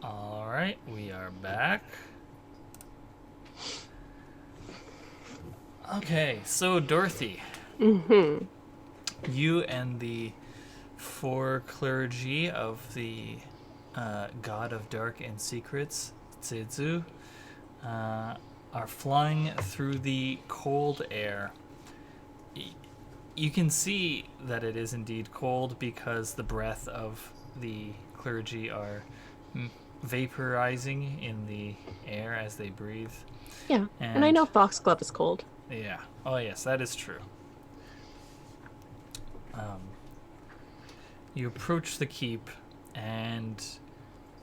All right, we are back. Okay, so Dorothy, Mm-hmm. you and the four clergy of the God of Dark and Secrets, Tsezu, uh, are flying through the cold air. You can see that it is indeed cold because the breath of the clergy are vaporizing in the air as they breathe. Yeah. And I And know Foxglove is cold. yeah, oh yes, that is true. Um, you approach the keep, and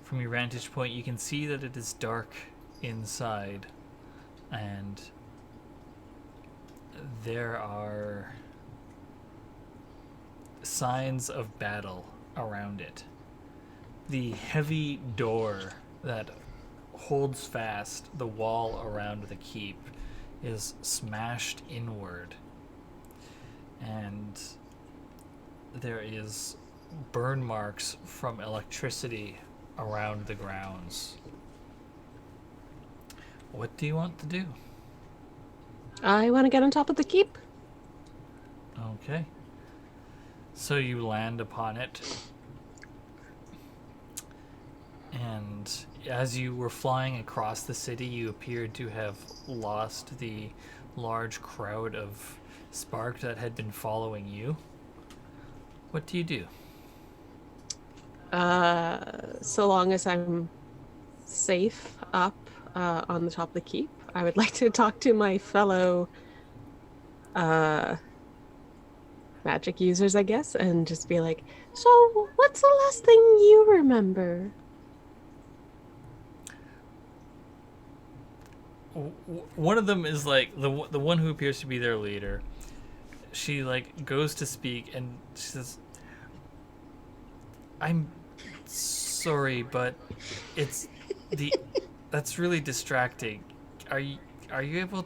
from your vantage point, you can see that it is dark inside, and there are signs of battle around it. The heavy door that holds fast the wall around the keep is smashed inward, and there is burn marks from electricity around the grounds. What do you want to do? I want to get on top of the keep. Okay. So you land upon it, and as you were flying across the city, you appeared to have lost the large crowd of Spark that had been following you. What do you do? So long as I'm safe up on the top of the keep, I would like to talk to my fellow uh magic users, I guess, and just be like, so what's the last thing you remember? One of them is like the one who appears to be their leader. She like goes to speak and she says, "I'm sorry, but it's the that's really distracting. Are you able?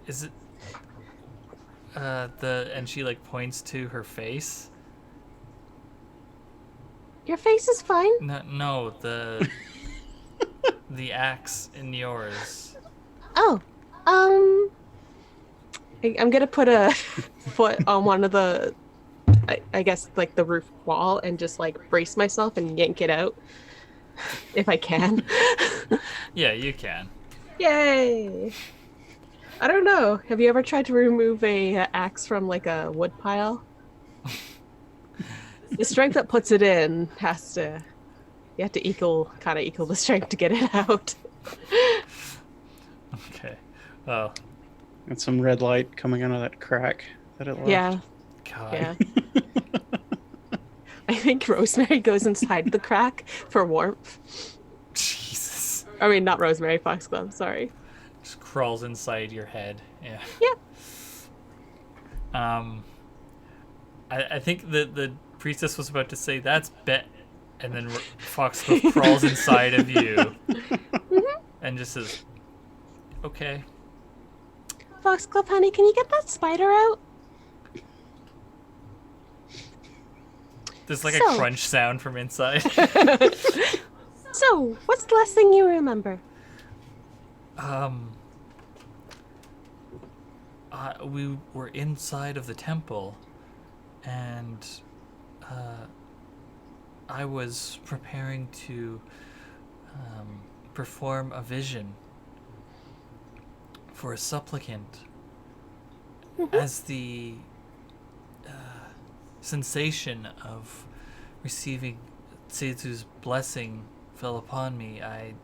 Is it the?" And she like points to her face. Your face is fine. No, no, the axe in yours. Oh, um, I'm gonna put a foot on one of the, I guess, like the roof wall and just like brace myself and yank it out if I can. Yeah, you can. Yay! I don't know. Have you ever tried to remove a axe from like a wood pile? The strength that puts it in has to, you have to equal the strength to get it out. Okay. Oh And some red light coming out of that crack that it left. Yeah, God. yeah. I think Rosemary goes inside the crack for warmth. Jesus. I mean, not Rosemary, Foxglove, sorry. Just crawls inside your head. Yeah. Yeah. Um. I think the priestess was about to say that's bet, and then Foxglove crawls inside of you Mhm. and just says, "Okay." Foxglove, honey, can you get that spider out? There's like a So, crunch sound from inside. so, what's the last thing you remember? um. We were inside of the temple, and I was preparing to perform a vision for a supplicant Mhm. as the sensation of receiving Tsetu's blessing fell upon me. I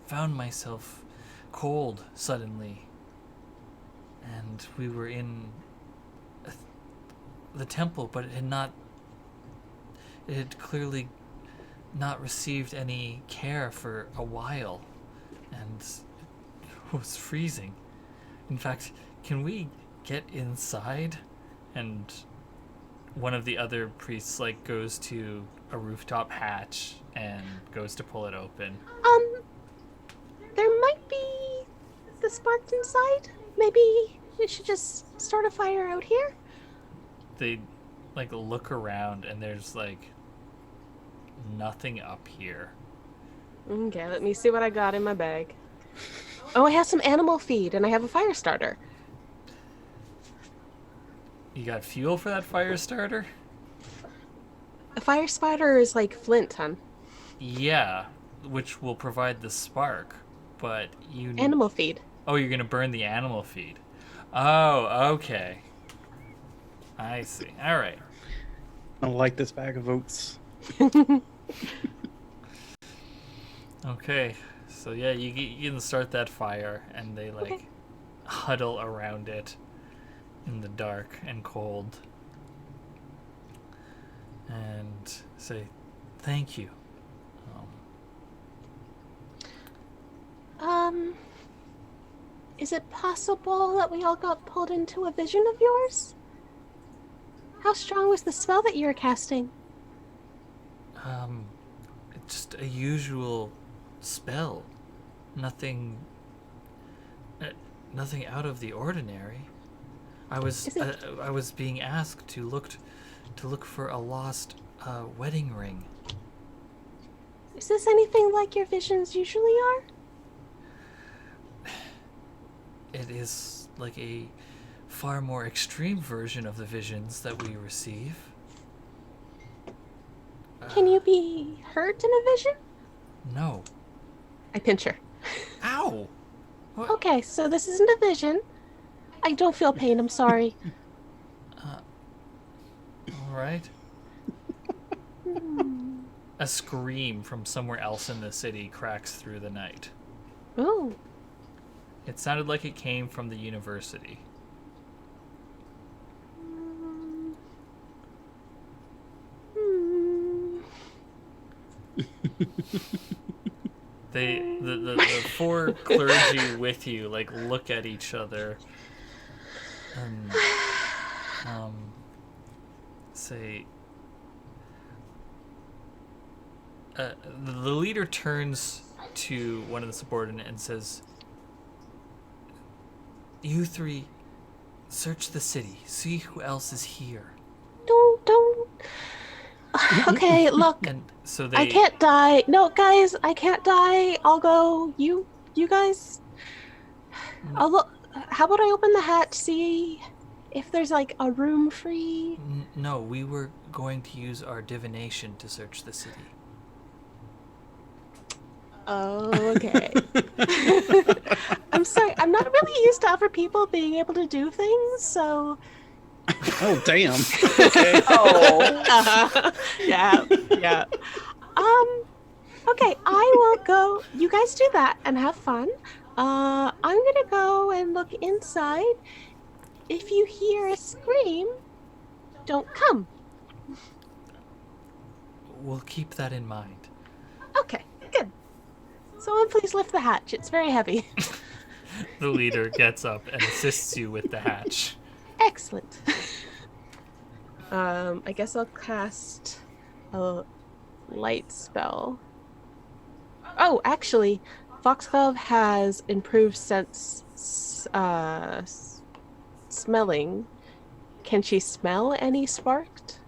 found myself cold suddenly, and we were in the temple, but it had clearly not received any care for a while, and it was freezing. In fact, can we get inside? And one of the other priests like goes to a rooftop hatch and goes to pull it open. Um, there might be the spark inside. Maybe we should just start a fire out here. They like look around and there's like nothing up here. Okay, let me see what I got in my bag. Oh, I have some animal feed and I have a fire starter. You got fuel for that fire starter? A fire starter is like flint, hun. Yeah, which will provide the spark, but you... Animal feed. Oh, you're gonna burn the animal feed. Oh, okay. I see. All right. I like this bag of oats. Okay. So yeah, you can start that fire, and they like Okay. huddle around it in the dark and cold, and say, "Thank you." Um, Is it possible that we all got pulled into a vision of yours? How strong was the spell that you were casting? it's just a usual spell. Nothing. Nothing out of the ordinary. I was Is it- I was being asked to look for a lost wedding ring. Is this anything like your visions usually are? It is like a far more extreme version of the visions that we receive. Can you be hurt in a vision? No. I pinch her. Ow! What? Okay, so this isn't a vision. I don't feel pain, I'm sorry. All right. A scream from somewhere else in the city cracks through the night. Oh, It sounded like it came from the university. hmm. The four clergy with you like look at each other and say the leader turns to one of the subordinate and says, "You three search the city, see who else is here." Don't. Okay, look, And so they I can't die. No, guys, I can't die. I'll go. You guys. I'll look. How about I open the hatch, see if there's like a room free? No, we were going to use our divination to search the city. Okay. I'm sorry. I'm not really used to other people being able to do things, so. Oh, damn. Okay. Oh. Yeah. Okay, I will go. You guys do that and have fun. I'm gonna go and look inside. If you hear a scream, don't come. We'll keep that in mind. Okay, good. Someone please lift the hatch. It's very heavy. The leader gets up and assists you with the hatch. Excellent. I guess I'll cast a light spell. Oh, actually, Foxglove has improved smelling. Can she smell any sparked?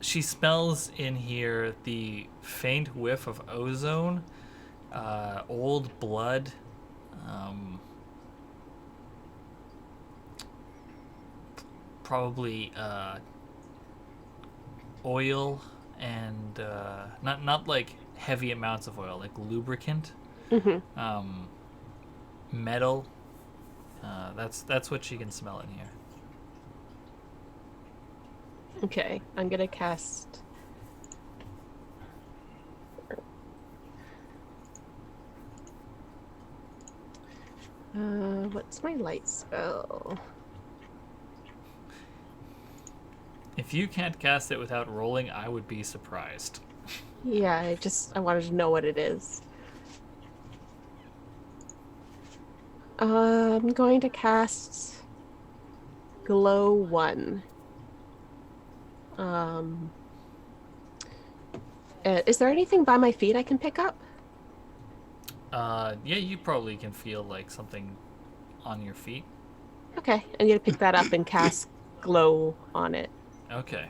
She smells in here the faint whiff of ozone, old blood, probably oil, and not like heavy amounts of oil, like lubricant, Mm-hmm. metal. That's what she can smell in here. Okay, I'm gonna cast. What's my light spell? If you can't cast it without rolling, I would be surprised. Yeah, I wanted to know what it is. I'm going to cast Glow 1. Is there anything by my feet I can pick up? Yeah, you probably can feel like something on your feet. Okay, I'm gonna pick that up and cast Glow on it. Okay.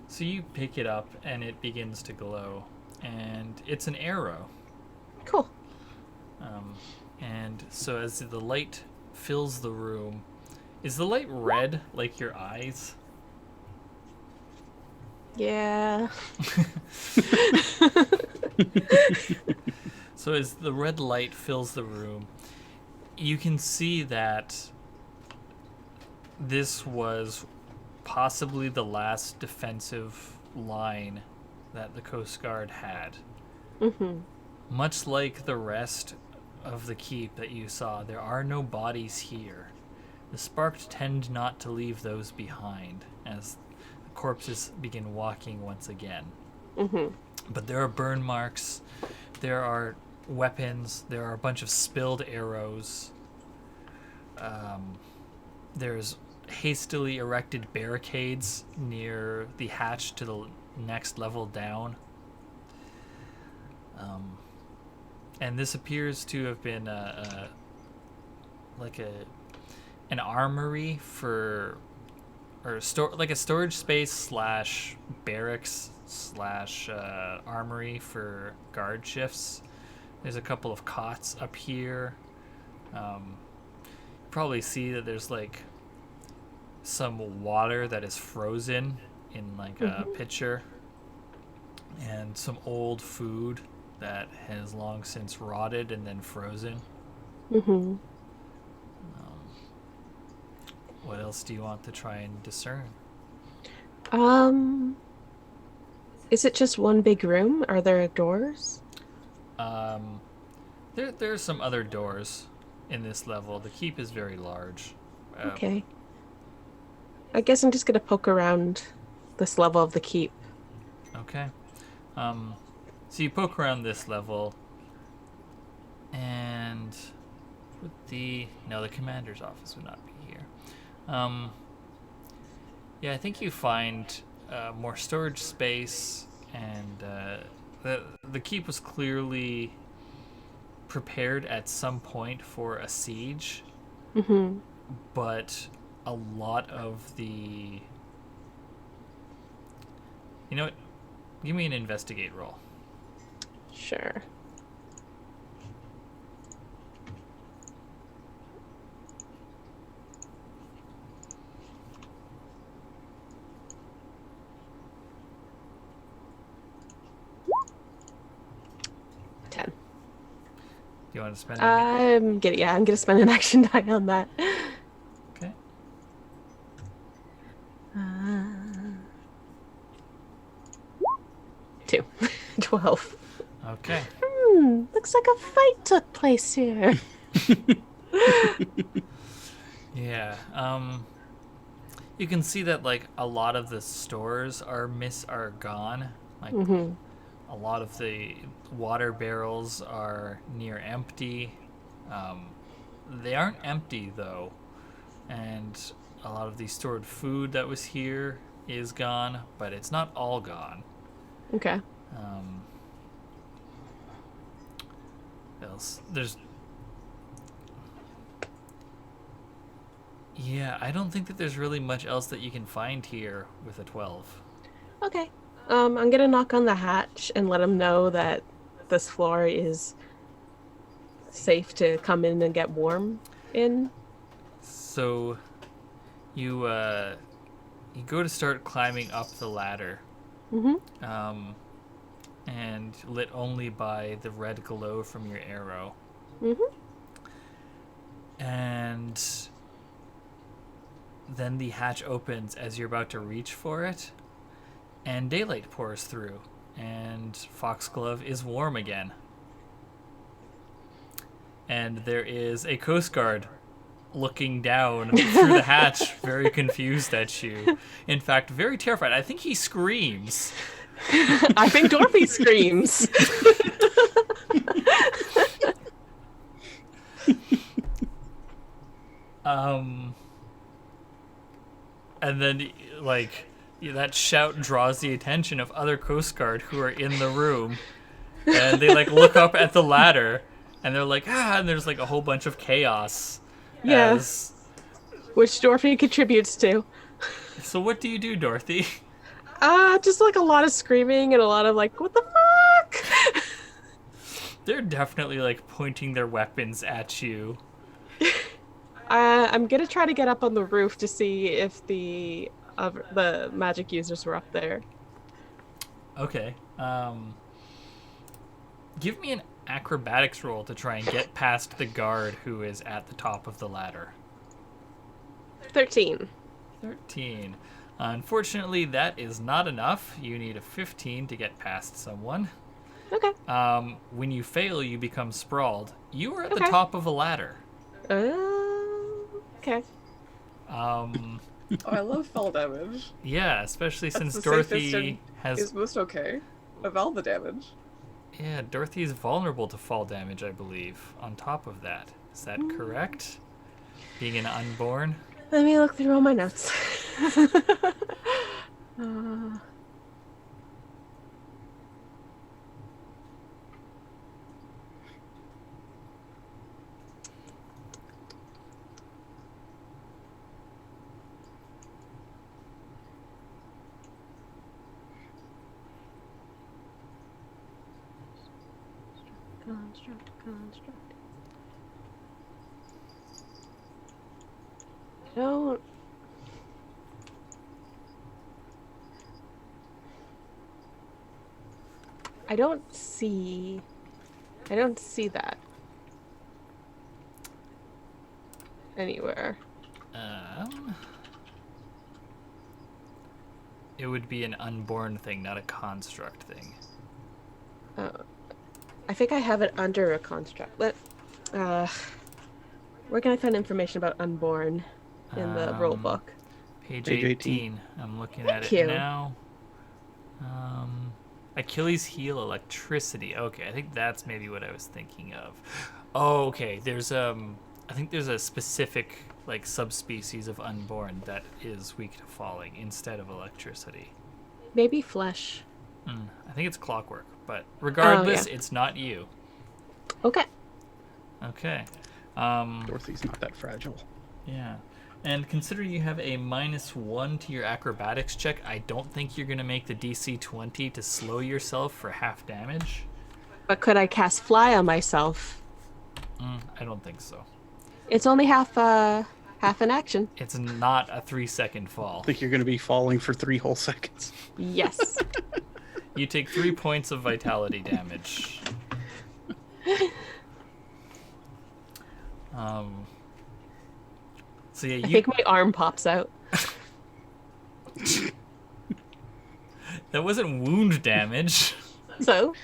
So you pick it up and it begins to glow, and it's an arrow. Cool. And so as the light fills the room, is the light red like your eyes? Yeah. So as the red light fills the room, you can see that this was possibly the last defensive line that the Coast Guard had. Mm-hmm. Much like the rest of the keep that you saw, there are no bodies here. The Sparked tend not to leave those behind as the corpses begin walking once again. Mm-hmm. But there are burn marks, there are weapons, there are a bunch of spilled arrows. There's hastily erected barricades near the hatch to the next level down. And this appears to have been an armory for, or like a storage space slash barracks slash armory for guard shifts. There's a couple of cots up here. Probably see that there's like some water that is frozen in like a pitcher, and some old food that has long since rotted and then frozen. Mm-hmm. What else do you want to try and discern? Is it just one big room? Are there doors? There's some other doors in this level. The keep is very large. Okay. I guess I'm just gonna poke around this level of the keep. Okay. So you poke around this level, and the commander's office would not be here. Yeah, I think you find more storage space, and the keep was clearly prepared at some point for a siege, Mm-hmm. but a lot of the... You know what? Give me an investigate roll. Sure. $10. Do you want to spend I'm gonna spend an action die on that. Okay. 2. 12. Okay. Looks like a fight took place here. Yeah. You can see that like a lot of the stores are gone. Like Mm-hmm. a lot of the water barrels are near empty. They aren't empty though, and a lot of the stored food that was here is gone, but it's not all gone. Okay. Else there's... Yeah, I don't think that there's really much else that you can find here with a 12. Okay. I'm gonna knock on the hatch and let him know that this floor is safe to come in and get warm in. So you go to start climbing up the ladder, Mm-hmm. and lit only by the red glow from your arrow. Mm-hmm. And then the hatch opens as you're about to reach for it, and daylight pours through, and Foxglove is warm again. And there is a Coast Guard looking down through the hatch, very confused at you. In fact, very terrified. I think he screams. I think Dorothy screams. And then, like, that shout draws the attention of other Coast Guard who are in the room. And they, like, look up at the ladder, and they're like, and there's, like, a whole bunch of chaos. Yeah. As... Which Dorothy contributes to. So what do you do, Dorothy? Just like a lot of screaming and a lot of like, what the fuck? They're definitely like pointing their weapons at you. I'm gonna try to get up on the roof to see if the magic users were up there. Okay. Give me an acrobatics roll to try and get past the guard who is at the top of the ladder. 13. 13. Unfortunately, that is not enough. You need a 15 to get past someone. Okay. When you fail, you become sprawled. You are at the Okay. top of a ladder. Okay. Oh, I love fall damage. Yeah, especially That's since the Dorothy safest has... is most okay of all the damage. Yeah, Dorothy is vulnerable to fall damage, I believe, on top of that. Is that correct? Being an unborn? Let me look through all my notes. Construct. Don't. I don't see that anywhere. It would be an unborn thing, not a construct thing. I think I have it under a construct. Where can I find information about unborn in the rule book? Page Page 18. I'm looking at Thank it you. now. Achilles heel electricity. Okay, I think that's maybe what I was thinking of. Oh, okay. There's I think there's a specific like subspecies of unborn that is weak to falling instead of electricity. Maybe flesh. I think it's clockwork, but regardless, yeah. it's not you. Okay. Okay. Dorothy's not that fragile. Yeah. And considering you have a -1 to your acrobatics check, I don't think you're going to make the DC 20 to slow yourself for half damage. But could I cast fly on myself? I don't think so. It's only half an action. It's not a 3-second fall. I think you're going to be falling for 3 whole seconds. Yes. You take 3 points of vitality damage. So yeah, I think my arm pops out. that wasn't wound damage. So,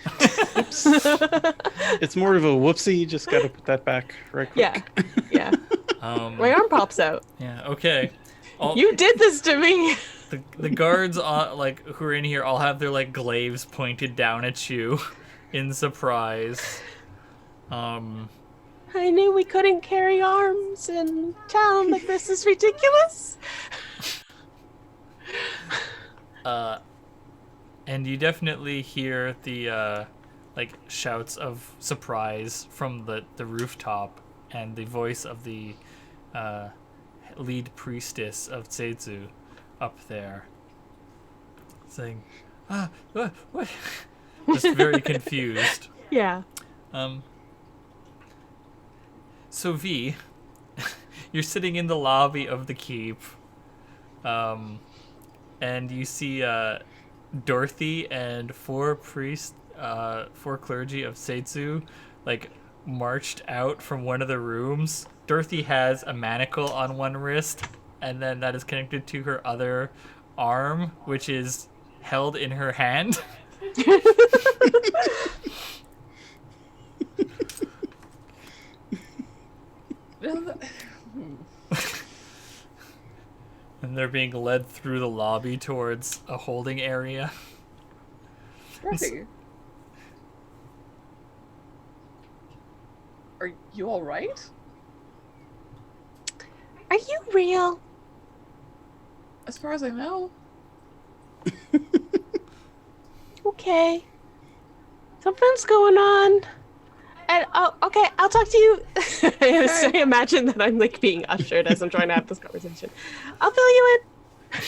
It's more of a whoopsie. You just got to put that back right quick. yeah. My arm pops out. Yeah. Okay. All, You did this to me. the guards like who are in here all have their like glaives pointed down at you in surprise. I knew we couldn't carry arms in town, but this is ridiculous. And you definitely hear the like shouts of surprise from the rooftop and the voice of the lead priestess of Tseitsu up there saying, what? Just very confused. Yeah. So V, you're sitting in the lobby of the keep, and you see Dorothy and 4 priests, 4 clergy of Seitsu, like marched out from one of the rooms. Dorothy has a manacle on one wrist, and then that is connected to her other arm, which is held in her hand. And they're being led through the lobby towards a holding area. Dorothy. Are you alright? Are you real? As far as I know. Okay. Something's going on. And okay, I'll talk to you. I imagine that I'm like being ushered as I'm trying to have this conversation. I'll fill you in.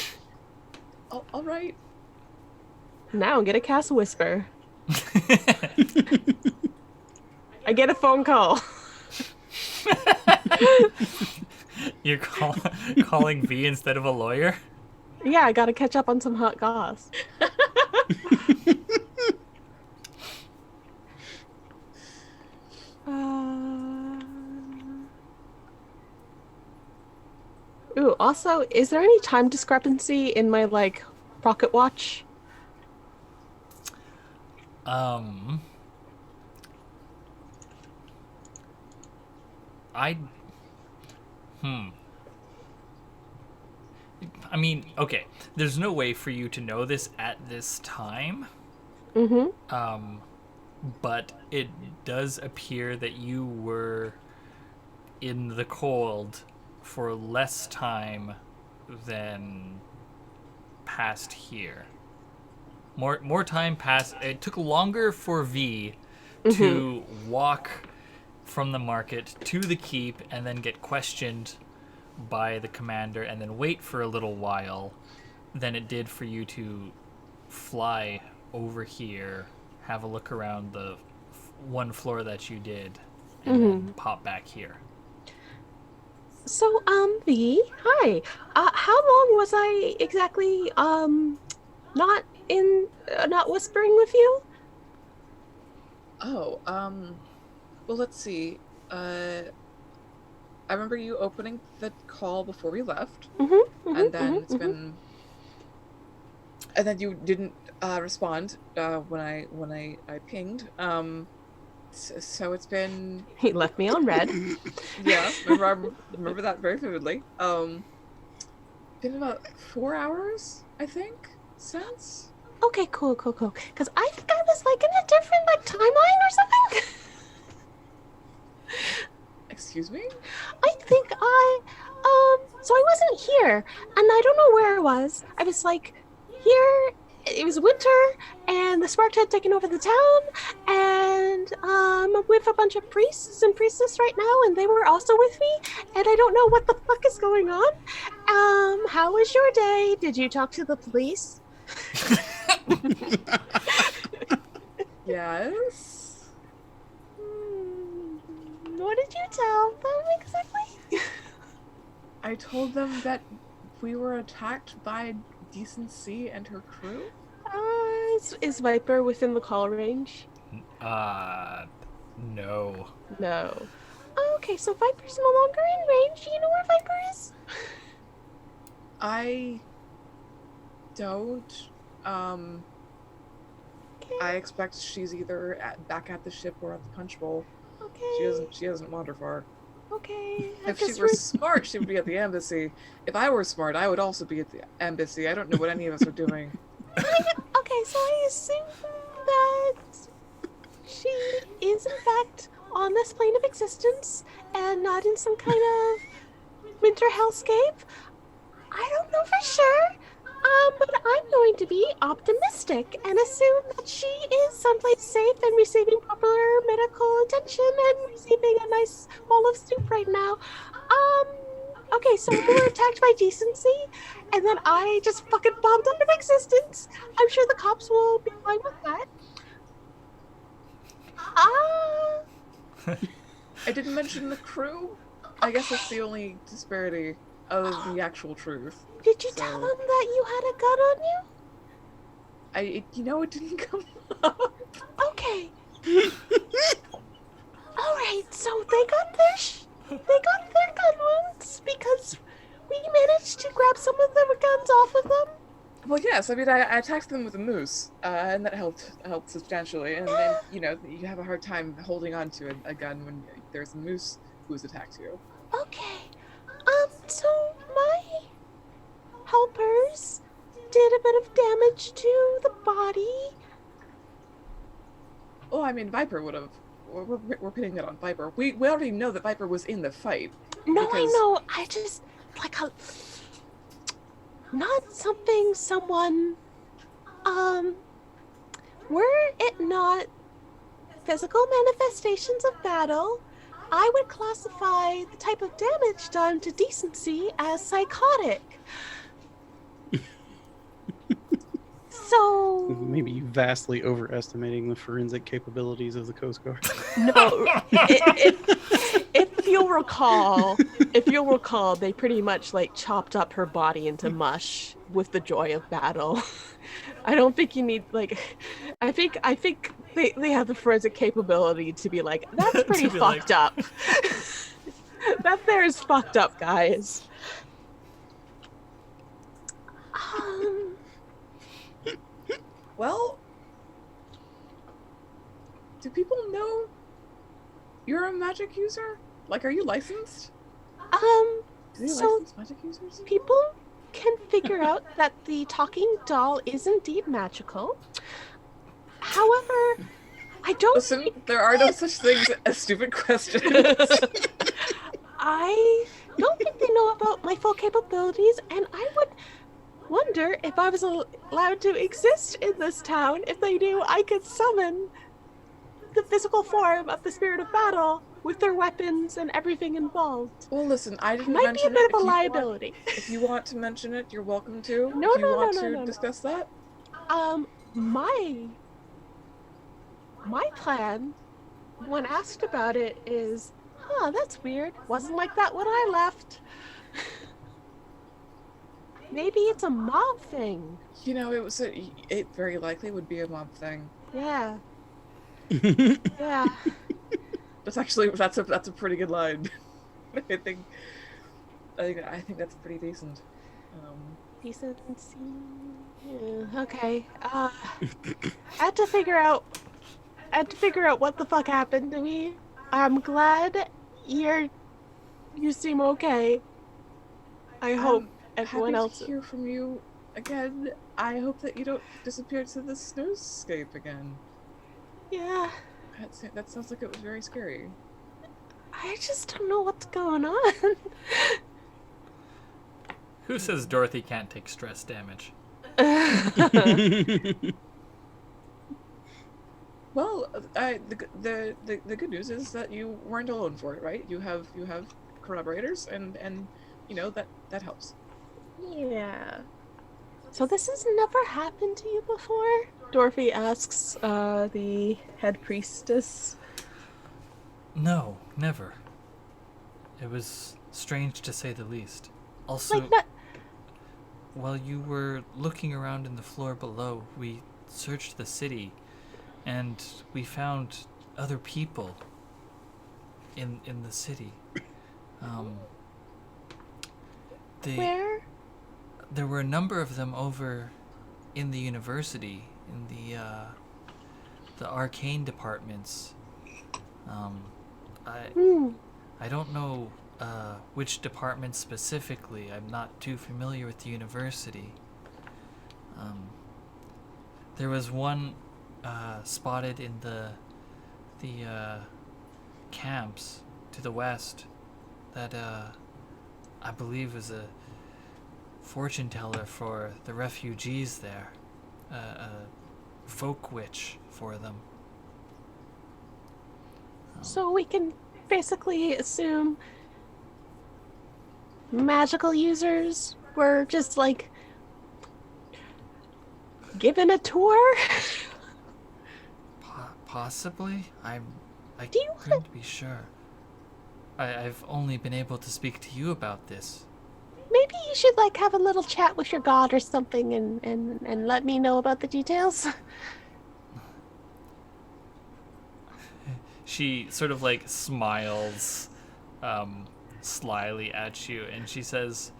All right. Now I'm gonna cast Whisper. I get a phone call. You're calling V instead of a lawyer? Yeah, I gotta catch up on some hot goss. Ooh, also, is there any time discrepancy in my, like, pocket watch? I mean, okay. There's no way for you to know this at this time. Mm-hmm. But it does appear that you were in the cold for less time than past here. More time passed. It took longer for V to walk from the market to the keep and then get questioned by the commander and then wait for a little while than it did for you to fly over here, have a look around the one floor that you did, and then pop back here. So, V, hi. How long was I exactly, not whispering with you? Oh, well, let's see. I remember you opening the call before we left, and then it's been, and then you didn't respond when I pinged. So it's been. He left me on red. Yeah, remember that very vividly. Been about 4 hours, I think, since. Okay, cool. Because I think I was, like, in a different, like, timeline or something. Excuse me? I think so I wasn't here, and I don't know where I was. I was, like, here, it was winter, and the Spark had taken over the town, and I'm with a bunch of priests and priestess right now, and they were also with me, and I don't know what the fuck is going on. How was your day? Did you talk to the police? Yes. What did you tell them exactly? I told them that we were attacked by Decency and her crew. Is Viper within the call range? No. No. Okay, so Viper's no longer in range. Do you know where Viper is? I don't. Okay. I expect she's either back at the ship or at the punch bowl. Okay. She doesn't wander far. Okay. If she were smart, she would be at the embassy. If I were smart, I would also be at the embassy. I don't know what any of us are doing. Okay, so I assume that she is in fact on this plane of existence and not in some kind of winter hellscape. I don't know for sure. But I'm going to be optimistic and assume that she is someplace safe and receiving proper medical attention and receiving a nice bowl of soup right now. Okay, so we were attacked by Decency, and then I just fucking bombed out of existence. I'm sure the cops will be fine with that. I didn't mention the crew. I guess that's the only disparity other than the actual truth. Did you tell them that you had a gun on you? It didn't come up. Okay. All right. So they got their gun wounds because we managed to grab some of the guns off of them. Well, yes. I mean, I attacked them with a moose, and that helped substantially. And then you have a hard time holding on to a gun when there's a moose who's attacked you. Okay. So my helpers did a bit of damage to the body. Oh, I mean, Viper would have. We're pinning that on Viper. We already know that Viper was in the fight. No, I know. I just not someone. Were it not physical manifestations of battle, I would classify the type of damage done to Decency as psychotic. Maybe vastly overestimating the forensic capabilities of the Coast Guard. No, if you'll recall, they pretty much like chopped up her body into mush with the joy of battle. I don't think you need like, I think they have the forensic capability to be like, that's pretty be fucked up. That there is fucked up, guys. Well, do people know you're a magic user? Like, are you licensed? Do they So license magic users? people can figure out that the talking doll is indeed magical. However, I don't Listen, there are no such things as stupid questions. I don't think they know about my full capabilities, and I would wonder if I was allowed to exist in this town if they knew I could summon the physical form of the spirit of battle with their weapons and everything involved. Well, listen, I didn't Might be a mention bit it. of a If you want- liability. If you want to mention it, you're welcome to. No, if you no, want no, to no, no. discuss that. My plan, when asked about it, is, that's weird. Wasn't like that when I left. Maybe it's a mob thing. You know, it very likely would be a mob thing. Yeah. Yeah. That's a pretty good line. I think that's pretty decent. Decency. Yeah, okay. I had to figure out what the fuck happened to me. I'm glad you seem okay. I hope everyone else. Happy to hear from you again. I hope that you don't disappear to the snowscape again. Yeah. That sounds like it was very scary. I just don't know what's going on. Who says Dorothy can't take stress damage? Well, the good news is that you weren't alone for it, right? You have corroborators, and you know that helps. Yeah. So this has never happened to you before? Dorothy asks the head priestess. No, never. It was strange to say the least. Also, Like that. while you were looking around in the floor below, we searched the city, and we found other people in the city. Where? There were a number of them over in the university, in the arcane departments. I don't know which department specifically. I'm not too familiar with the university. There was one spotted in the camps to the west that I believe was a fortune teller for the refugees there, a folk witch for them. So we can basically assume magical users were just like given a tour. Possibly? I Do you couldn't be sure. I've only been able to speak to you about this. Maybe you should like have a little chat with your god or something and let me know about the details. She sort of like smiles slyly at you, and she says,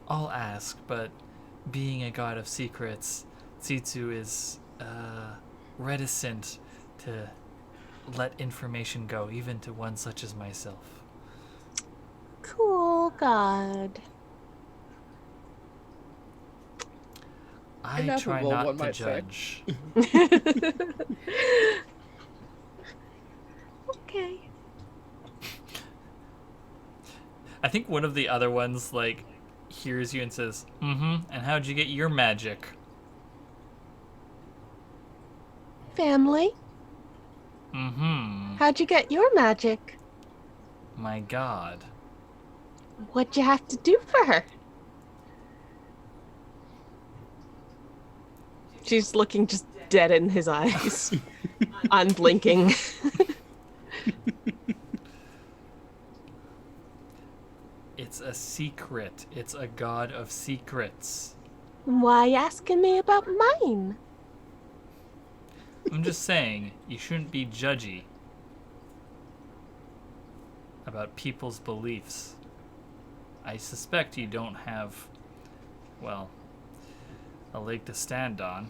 I'll ask, but being a god of secrets, Tsitsu is reticent to let information go, even to one such as myself. Cool god. I try Ineffable, not one to might say. judge. Okay. I think one of the other ones like hears you and says, and how'd you get your magic? Family. How'd you get your magic? My god. What'd you have to do for her? She's looking just dead in his eyes, unblinking. It's a secret. It's a god of secrets. Why asking me about mine? I'm just saying, you shouldn't be judgy about people's beliefs. I suspect you don't have, well, a leg to stand on.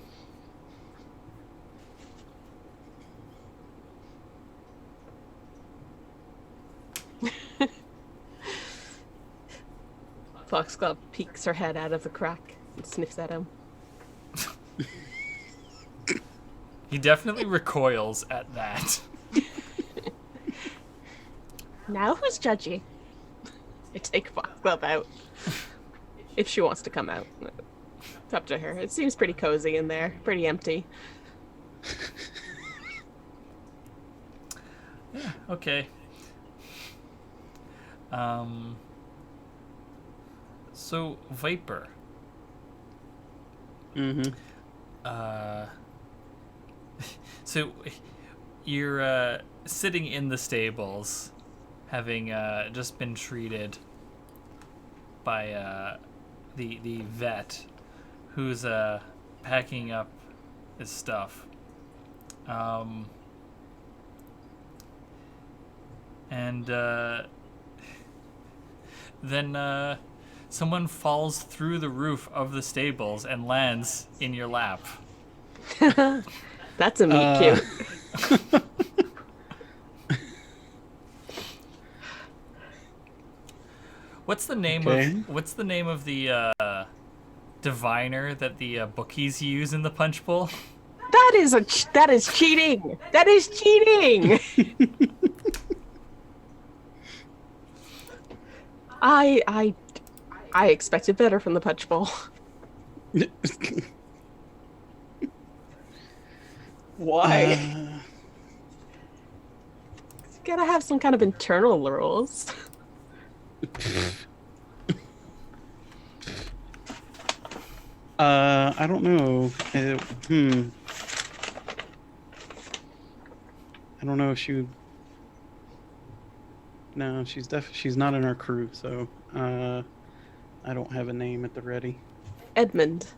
Foxglove peeks her head out of the crack and sniffs at him. He definitely recoils at that. Now who's judgy? I take Foxglove out. If she wants to come out. It's up to her. It seems pretty cozy in there. Pretty empty. Yeah, okay. So, Viper. Mm-hmm. So, you're sitting in the stables, having just been treated by the vet, who's packing up his stuff. And then someone falls through the roof of the stables and lands in your lap. That's a meet cute. What's the name of the diviner that the bookies use in the punch bowl? That is cheating. That is cheating. I expected better from the punch bowl. Why? You gotta have some kind of internal rules. I don't know. I don't know if she would... No, she's not in our crew, so I don't have a name at the ready. Edmund.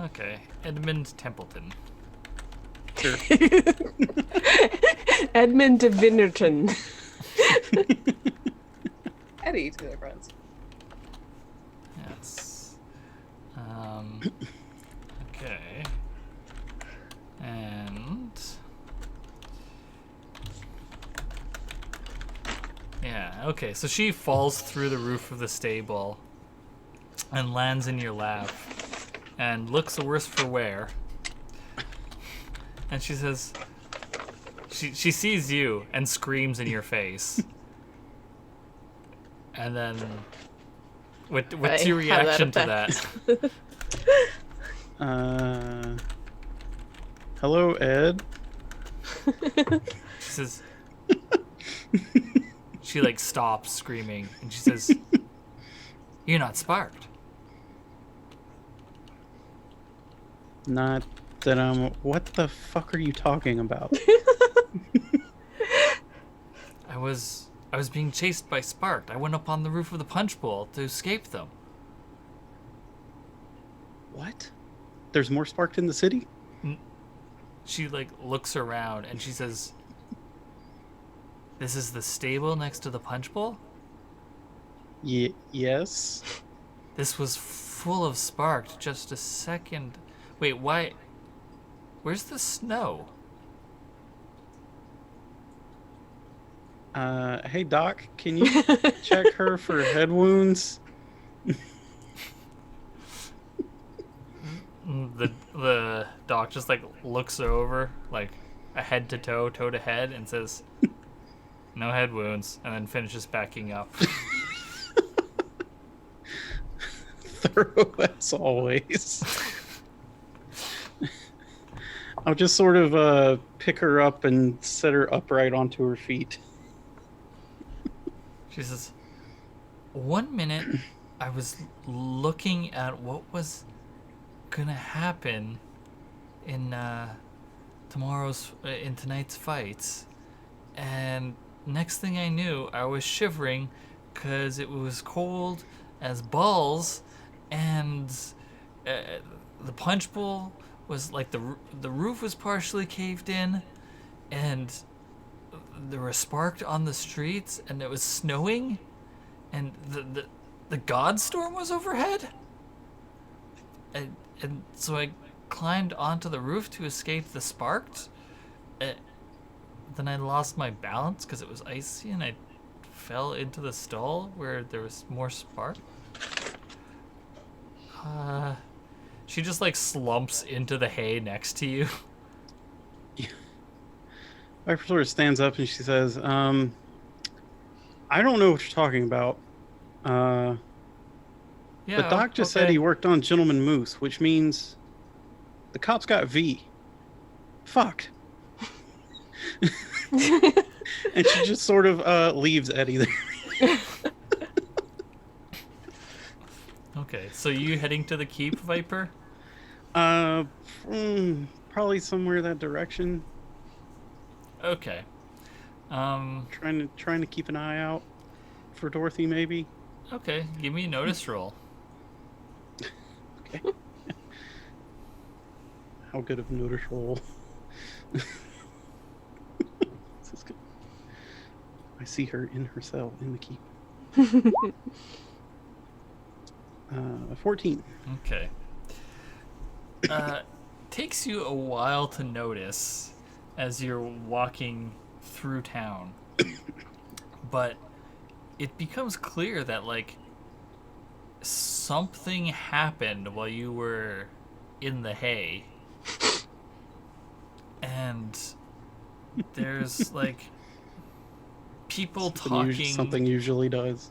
Okay, Edmund Templeton. Sure. Edmund de Vinnerton. Eddie to their friends. Yes. Okay. And yeah, okay. So she falls through the roof of the stable and lands in your lap and looks the worse for wear. And she says, she sees you and screams in your face. And then, what's your reaction to that? Hello, Ed. She says, she like stops screaming and she says, "You're not sparked." Not that I'm... What the fuck are you talking about? I was being chased by Sparked. I went up on the roof of the punch bowl to escape them. What? There's more Sparked in the city? She like looks around and she says, "This is the stable next to the punch bowl? Yes. This was full of Sparked just a second. Wait, why? Where's the snow?" Hey, Doc, can you check her for head wounds? The doc just like looks over like a head to toe, toe to head, and says, "No head wounds," and then finishes backing up. Thorough as always. I'll just sort of pick her up and set her upright onto her feet. She says, "1 minute, I was looking at what was gonna happen in in tonight's fights. And next thing I knew, I was shivering because it was cold as balls, and the punch bowl was like the roof was partially caved in, and there was sparked on the streets, and it was snowing, and the god storm was overhead, and so I climbed onto the roof to escape the sparks. Then I lost my balance because it was icy, and I fell into the stall where there was more spark. She just like slumps into the hay next to you. Viper sort of stands up and she says, I don't know what you're talking about. Yeah, But Doc just said he worked on Gentleman Moose, which means the cops got V. Fucked. And she just sort of leaves Eddie there. Okay, so you heading to the keep, Viper? Probably somewhere that direction. Okay. Trying to keep an eye out for Dorothy, maybe. Okay, give me a notice roll. Okay. How good of a notice roll? This is good. I see her in her cell in the keep. 14. Okay. Takes you a while to notice as you're walking through town. But it becomes clear that, like, something happened while you were in the hay. And there's, like, people talking... Something usually does.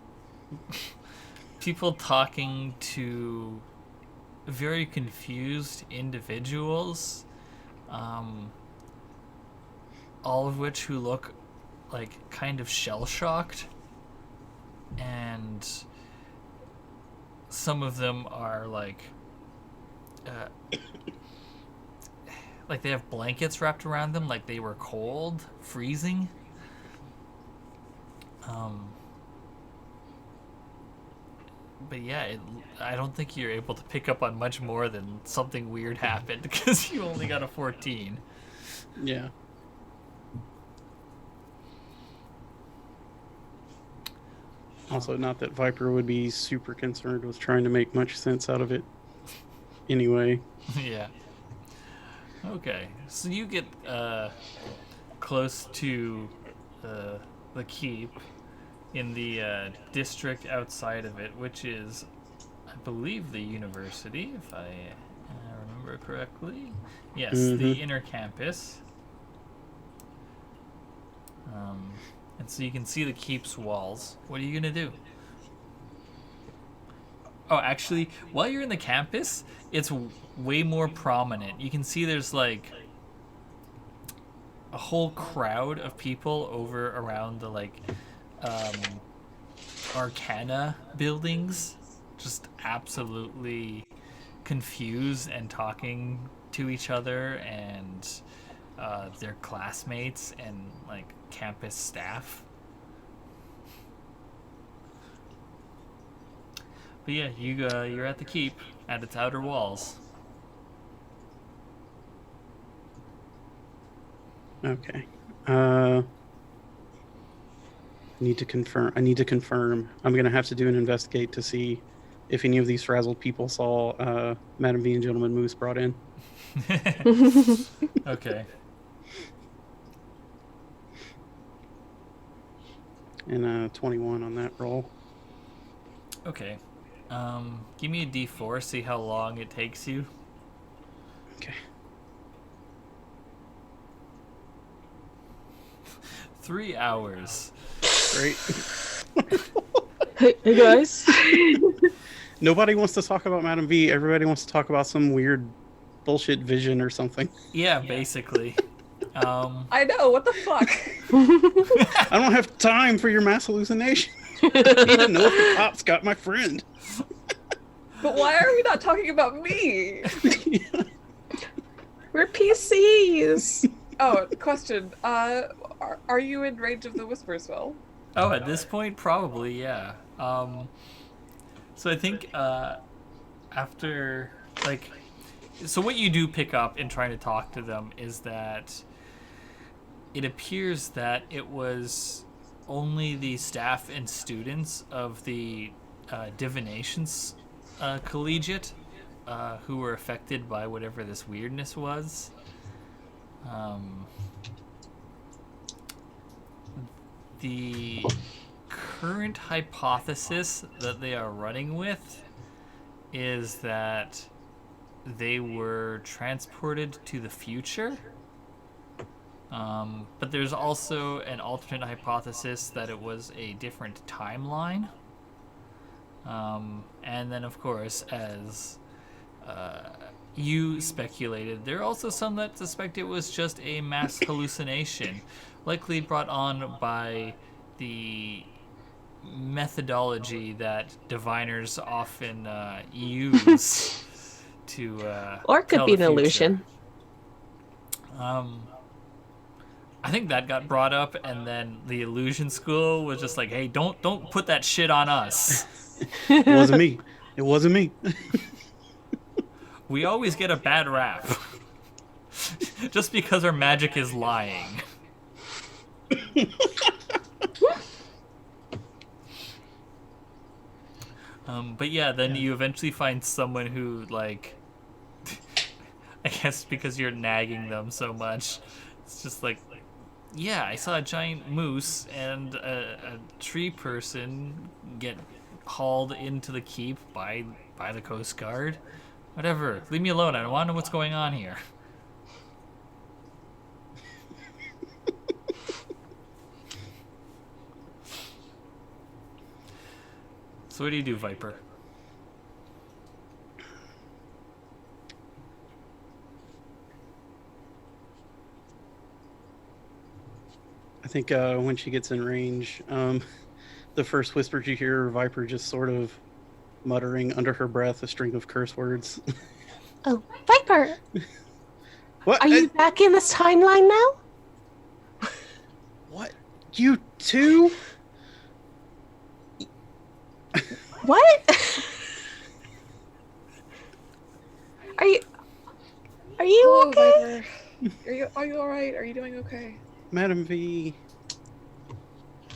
People talking to very confused individuals, all of which who look like kind of shell-shocked, and some of them are like they have blankets wrapped around them, like they were cold, freezing. But yeah, I don't think you're able to pick up on much more than something weird happened because you only got a 14. Yeah. Also, not that Viper would be super concerned with trying to make much sense out of it anyway. Yeah. Okay, so you get close to the keep in the district outside of it, which is, I believe, the university, if I remember correctly. Yes, the inner campus. And so you can see the keep's walls. What are you gonna do? Oh, actually, while you're in the campus, it's way more prominent. You can see there's like a whole crowd of people over around the like Arcana buildings, just absolutely confused and talking to each other and their classmates and like campus staff. But yeah, you're at the keep at its outer walls. Okay. I need to confirm. I'm gonna have to do an investigate to see if any of these frazzled people saw Madam V and Gentleman Moose brought in. Okay. And 21 on that roll. Okay. Give me a D4, see how long it takes you. Okay. 3 hours. Great. Hey guys. Nobody wants to talk about Madam V. Everybody wants to talk about some weird bullshit vision or something. Yeah, basically. I know, what the fuck? I don't have time for your mass hallucination. I need to know if the cops got my friend. But why are we not talking about me? We're PCs. Oh, question. Are you in range of the whisper spell? Oh, at this point, probably, yeah. So I think after, like, so what you do pick up in trying to talk to them is that it appears that it was only the staff and students of the divinations collegiate who were affected by whatever this weirdness was. The current hypothesis that they are running with is that they were transported to the future. But there's also an alternate hypothesis that it was a different timeline. And then, of course, as you speculated, there are also some that suspect it was just a mass hallucination, likely brought on by the methodology that diviners often use to Or it could tell be the an future. illusion. I think that got brought up, and then the illusion school was just like, "Hey, don't put that shit on us. It wasn't me. It wasn't me. We always get a bad rap just because our magic is lying." But yeah, then you eventually find someone who, like, I guess because you're nagging them so much, it's just like, yeah, I saw a giant moose and a tree person get hauled into the keep by the Coast Guard. Whatever, leave me alone. I don't want to know what's going on here. So what do you do, Viper? I think when she gets in range, the first whispers you hear, Viper just sort of muttering under her breath a string of curse words. Oh, Viper, What? are you back in this timeline now? What? You too? What? Are you Hello, okay? Viper. Are you all right? Are you doing okay? Madam V,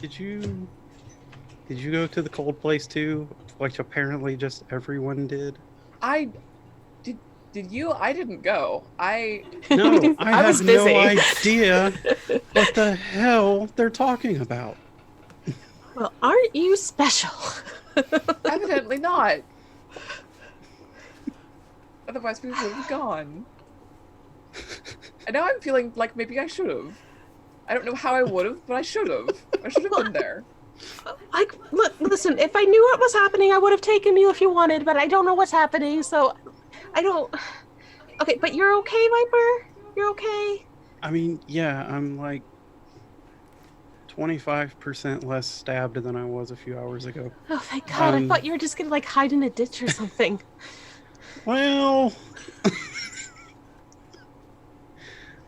did you go to the cold place too? Like apparently just everyone did. Did you? I didn't go. No, I I was have no busy. idea what the hell they're talking about. Well, aren't you special? Evidently not. Otherwise, we would have gone. And now I'm feeling like maybe I should have. I don't know how I would have, but I should have. I should have been there. Like, look, listen, if I knew what was happening, I would have taken you if you wanted, but I don't know what's happening, so I don't. Okay, but you're okay, Viper? You're okay? I mean, yeah, I'm like 25% less stabbed than I was a few hours ago. Oh, thank God. I Um, thought you were just gonna, like, hide in a ditch or something. Well,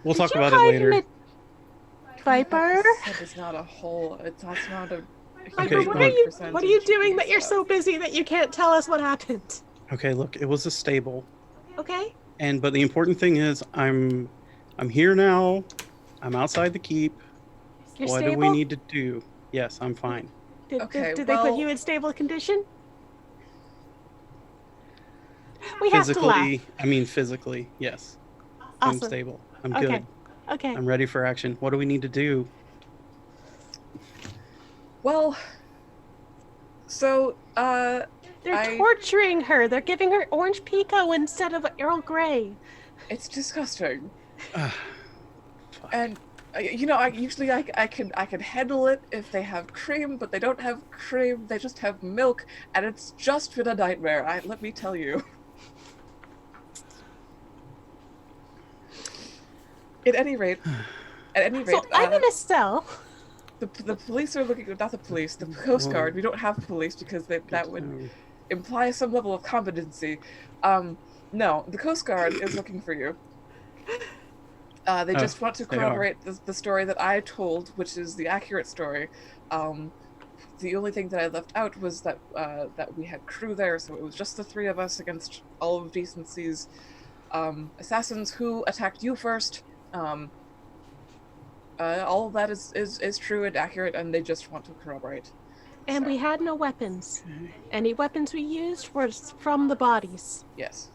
we'll talk Did you about it hide later. in a... Viper? That is not a whole. It's not a. Viper, Okay, what look. are you doing that you're so busy that you can't tell us what happened? Okay, look, it was a stable, Okay? but the important thing is I'm here now. I'm outside the keep. You're What stable? do we need to do? Yes, I'm fine. Okay, Did they put well- you in stable condition? We have to laugh. Physically, yes. I'm Awesome. stable. I'm Okay. good. Okay. I'm ready for action. What do we need to do? Well. So, They're I- torturing her. They're giving her orange pico instead of Earl Grey. it's disgusting. Fuck. And I usually I can handle it if they have cream, but they don't have cream. They just have milk, and it's just been a nightmare. Let me tell you. At any rate, So I'm in a cell. the police are looking. Not the police. The Coast Guard. We don't have police because that would. No. imply some level of competency. No, the Coast Guard is looking for you. They just want to they are. corroborate the story that I told, which is the accurate story. The only thing that I left out was that that we had crew there, so it was just the three of us against all of Decency's assassins who attacked you first. All of that is true and accurate, and they just want to corroborate. And we had no weapons. Any weapons we used were from the bodies. Yes.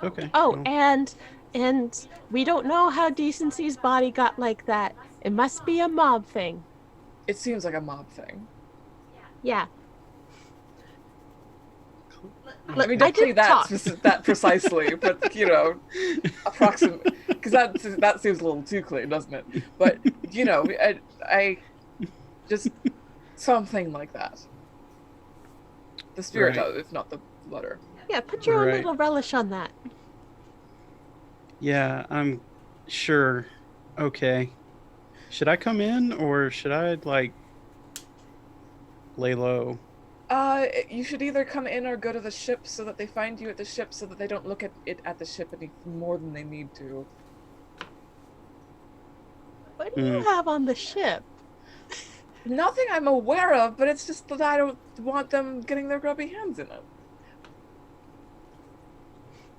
Okay. Oh, well, and we don't know how Decency's body got like that. It must be a mob thing. It seems like a mob thing. Yeah. I mean, I don't say did that talk. that precisely, but you know, approximate, because that seems a little too clear, doesn't it? But you know, I just something like that. The spirit Right. of it, if not the letter. Yeah, put your own Right. little relish on that. Yeah, I'm sure. Okay. Should I come in or should I like lay low? You should either come in or go to the ship so that they find you at the ship, so that they don't look at it at the ship any more than they need to. What do you have on the ship? Nothing I'm aware of, but it's just that I don't want them getting their grubby hands in it.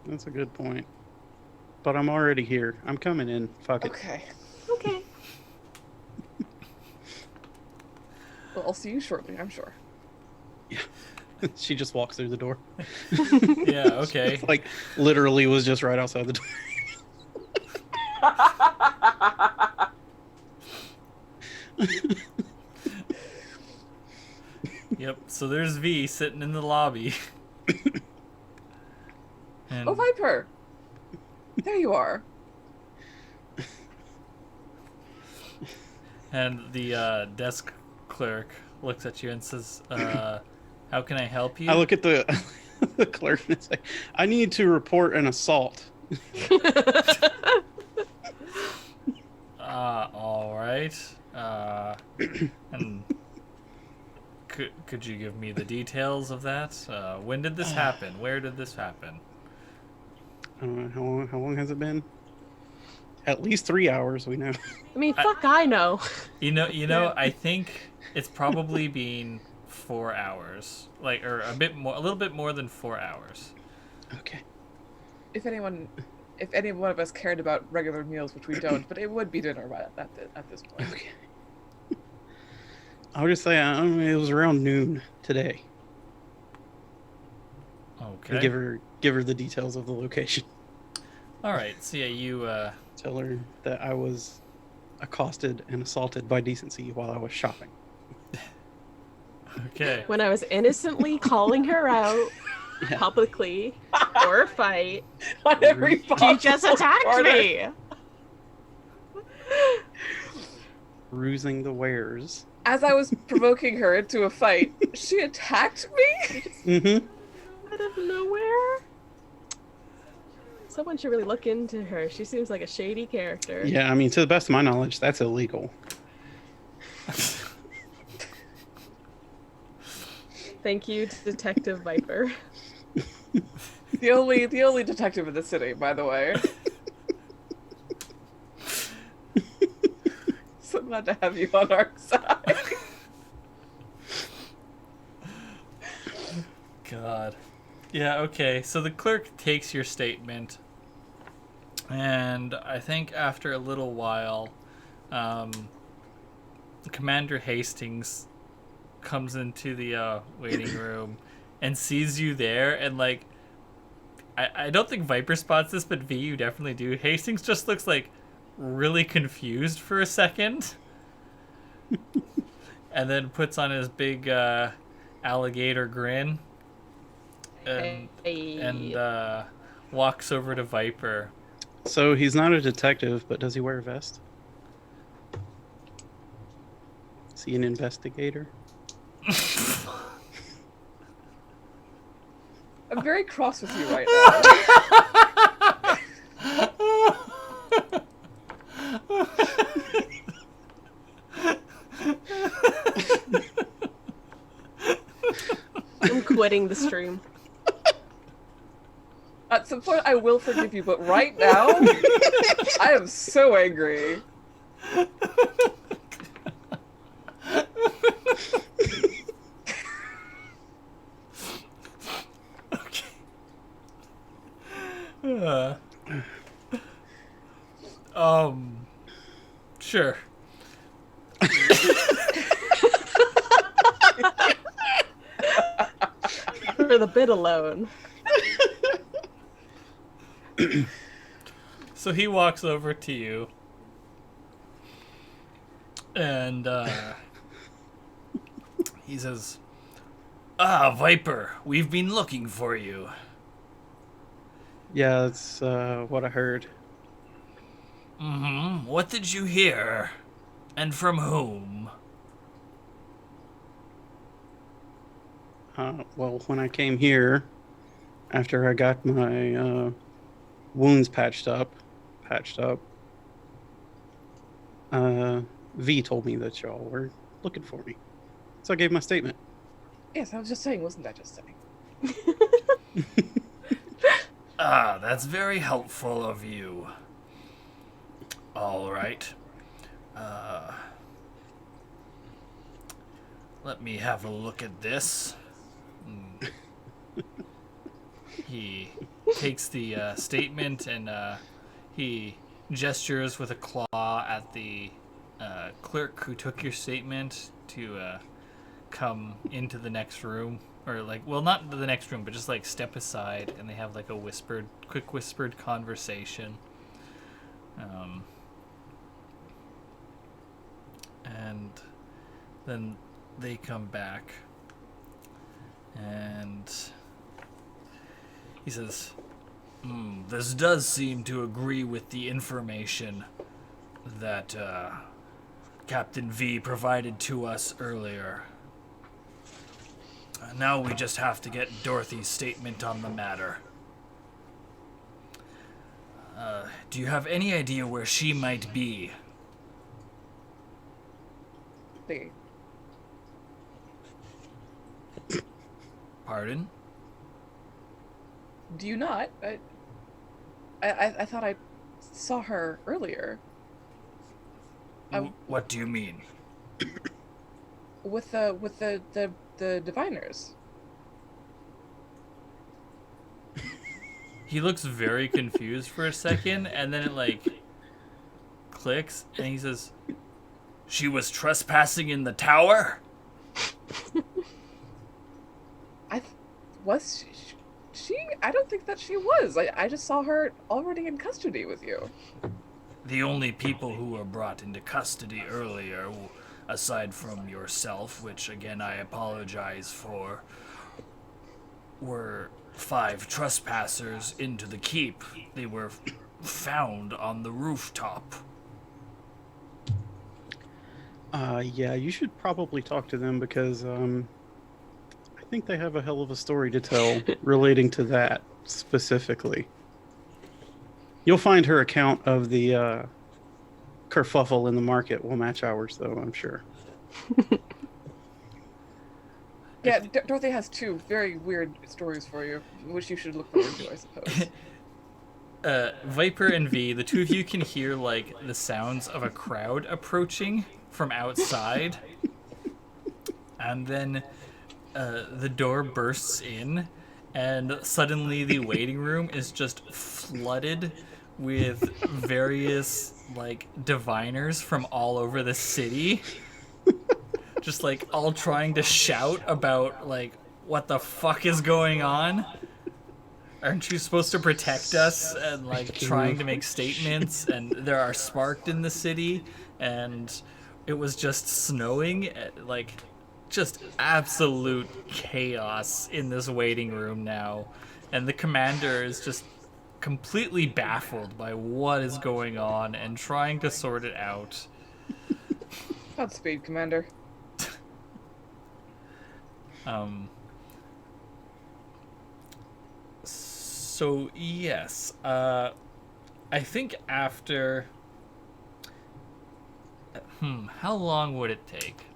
That's a good point. But I'm already here. I'm coming in. Fuck it. Okay. Okay. Well, I'll see you shortly, I'm sure. She just walks through the door. Yeah, okay. Like literally was just right outside the door. Yep, so there's V sitting in the lobby. And Oh, Viper! There you are. And the desk clerk looks at you and says, how can I help you? I look at the the clerk and say, I need to report an assault. All right. And could you give me the details of that? When did this happen? Where did this happen? I don't know how long has it been? At least 3 hours, we know. I mean, I know. You know, I think it's probably been 4 hours, like, or a little bit more than 4 hours. Okay. If any one of us cared about regular meals, which we don't, but it would be dinner right at this point. Okay. I'll just say it was around noon today. Okay. And give her the details of the location. All right. So yeah, you. Tell her that I was accosted and assaulted by Decency while I was shopping. Okay. When I was innocently calling her out Yeah. publicly for a fight, On every she just possible attacked corner. me. Bruising the wares. As I was provoking her into a fight, she attacked me? Mm-hmm. Out of nowhere. Someone should really look into her. She seems like a shady character. Yeah, I mean, to the best of my knowledge, that's illegal. Thank you, Detective Viper. The only detective in the city, by the way. So glad to have you on our side. God. Yeah, okay. So the clerk takes your statement, and I think after a little while, Commander Hastings comes into the waiting room and sees you there, and like, I don't think Viper spots this, but V, you definitely do. Hastings just looks like really confused for a second, and then puts on his big alligator grin. And walks over to Viper. So he's not a detective, but does he wear a vest? Is he an investigator? I'm very cross with you right now. quitting the stream. At some point, I will forgive you, but right now, I am so angry. Okay. Sure. For the bit alone. So he walks over to you, and he says, "Ah, Viper, we've been looking for you." Yeah, that's what I heard. Mm-hmm. What did you hear? And from whom? Well, when I came here, after I got my wounds patched up, V told me that y'all were looking for me. So I gave my statement. Yes, I was just saying, wasn't I just saying? Ah, that's very helpful of you. All right. Let me have a look at this. He takes the statement and he gestures with a claw at the clerk who took your statement to come into the next room. Or like, well, not the next room, but just like step aside, and they have like a quick whispered conversation. And then they come back, and he says, "This does seem to agree with the information that Captain V provided to us earlier. Now we just have to get Dorothy's statement on the matter. Do you have any idea where she might be?" The Pardon? Do you not? I thought I saw her earlier. What do you mean? With the diviners. He looks very confused for a second, and then it like clicks, and he says, "She was trespassing in the tower?" Was she? I don't think that she was. I just saw her already in custody with you. The only people who were brought into custody earlier, aside from yourself, which again I apologize for, were 5 trespassers into the keep. They were found on the rooftop. Yeah, you should probably talk to them because I think they have a hell of a story to tell relating to that specifically. You'll find her account of the kerfuffle in the market will match ours, though, I'm sure. Yeah, Dorothy has 2 very weird stories for you, which you should look forward to, I suppose. Viper and V, the two of you can hear like the sounds of a crowd approaching from outside, and then the door bursts in, and suddenly the waiting room is just flooded with various like diviners from all over the city, just like all trying to shout about like what the fuck is going on. Aren't you supposed to protect us? And like trying to make statements, and there are sparked in the city, and it was just snowing, like just absolute chaos in this waiting room now, and the commander is just completely baffled by what is going on and trying to sort it out. Godspeed, Commander. So yes, I think after how long would it take?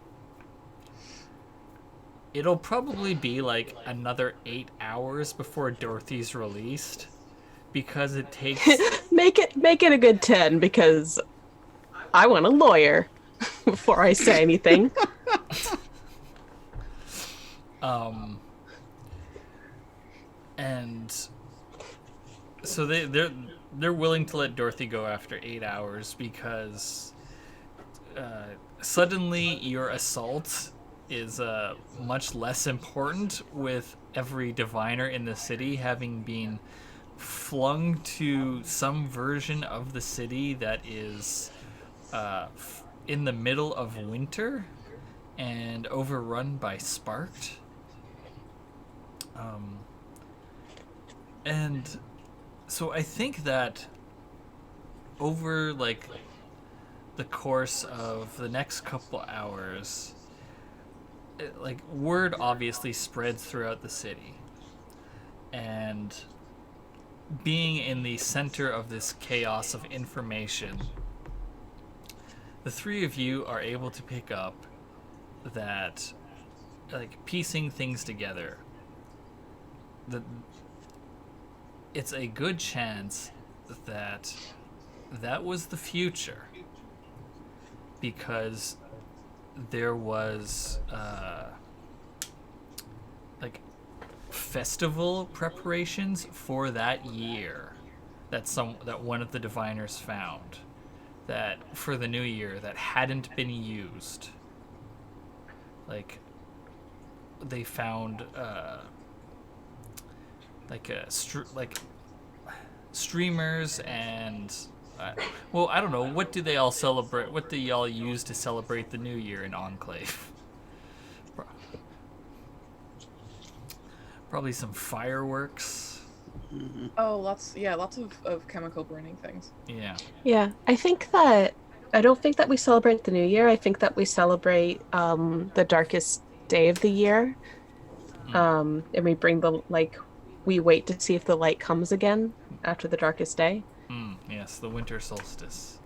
it'll probably be like another 8 hours before Dorothy's released, because it takes Make it a good 10 because I want a lawyer before I say anything. And so they're willing to let Dorothy go after 8 hours because suddenly your assault is much less important, with every diviner in the city having been flung to some version of the city that is in the middle of winter and overrun by Sparked. And so I think that over like the course of the next couple hours, like word obviously spreads throughout the city, and being in the center of this chaos of information, the three of you are able to pick up that, like, piecing things together, that it's a good chance that that was the future, because there was like festival preparations for that year that one of the diviners found, that for the new year, that hadn't been used. Like they found streamers and well, I don't know, what do they all celebrate? What do y'all use to celebrate the new year in Enclave? Probably some fireworks. Oh, lots of chemical burning things. Yeah. Yeah, I don't think that we celebrate the new year. I think that we celebrate the darkest day of the year. And we bring we wait to see if the light comes again after the darkest day. Yes, the winter solstice.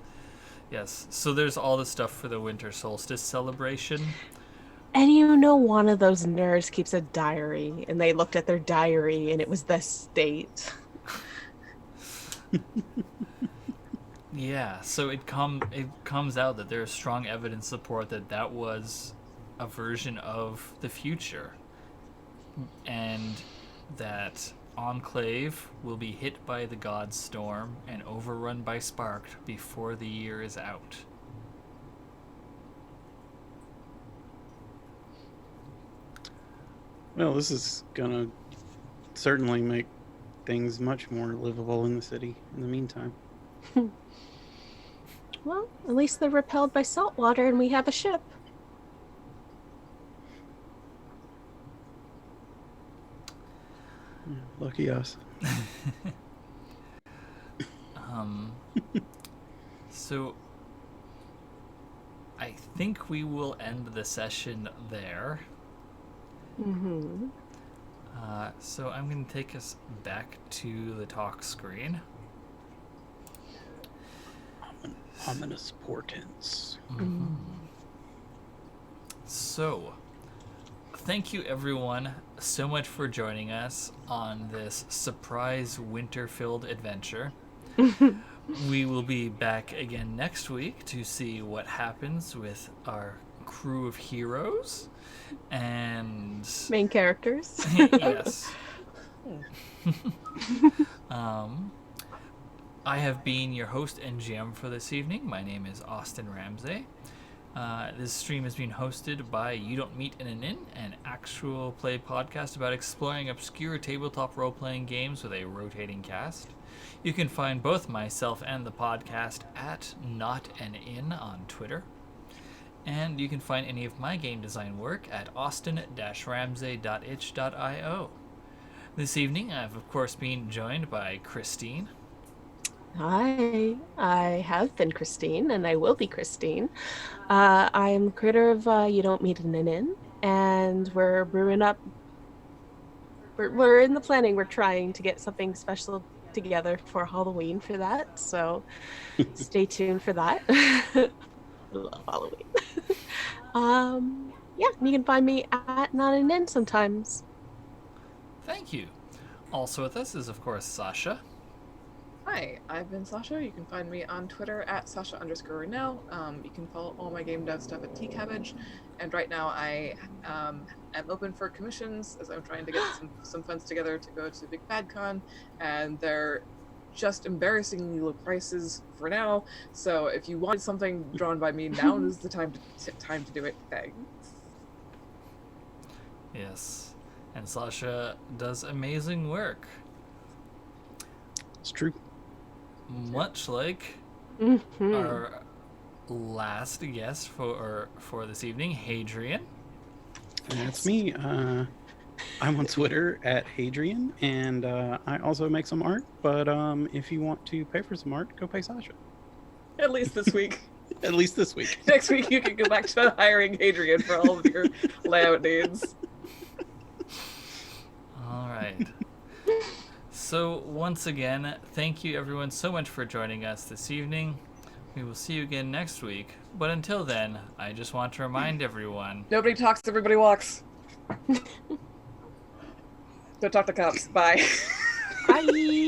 Yes, so there's all the stuff for the winter solstice celebration. And one of those nerds keeps a diary, and they looked at their diary, and it was this date. Yeah, so it comes out that there's strong evidence support that was a version of the future, and that Enclave will be hit by the God Storm and overrun by Sparked before the year is out. Well, this is gonna certainly make things much more livable in the city in the meantime. Well, at least they're repelled by salt water, and we have a ship. Yeah, lucky us. So I think we will end the session there. Mm-hmm. So I'm going to take us back to the talk screen. Ominous portents. Mm-hmm. So, thank you everyone so much for joining us on this surprise winter-filled adventure. We will be back again next week to see what happens with our crew of heroes and Main characters. yes. I have been your host and GM for this evening. My name is Austin Ramsey. This stream is being hosted by You Don't Meet in an Inn, an actual play podcast about exploring obscure tabletop role-playing games with a rotating cast. You can find both myself and the podcast at Not an Inn on Twitter. And you can find any of my game design work at austin-ramsey.itch.io. This evening, I've of course been joined by Christine. Hi, I have been Christine, and I will be Christine. I'm the creator of You Don't Meet in an Inn, and we're brewing up. We're in the planning. We're trying to get something special together for Halloween for that, so stay tuned for that. I love Halloween. Yeah, you can find me at Not an Inn sometimes. Thank you. Also with us is, of course, Sasha. Hi, I've been Sasha. You can find me on Twitter at Sasha_Renell. You can follow all my game dev stuff at TCabbage. And right now I am open for commissions as I'm trying to get some funds together to go to Big Bad Con. And they're just embarrassingly low prices for now. So if you want something drawn by me, now is the time to do it. Thanks. Yes. And Sasha does amazing work. It's true. Much like Mm-hmm. our last guest for this evening, Hadrian. And that's me. I'm on Twitter at Hadrian, and I also make some art. But if you want to pay for some art, go pay Sasha. At least this week. At least this week. Next week you can go back to hiring Hadrian for all of your layout needs. All right. So once again, thank you everyone so much for joining us this evening. We will see you again next week. But until then, I just want to remind everyone. Nobody talks, everybody walks. Don't talk to cops. Bye. Bye.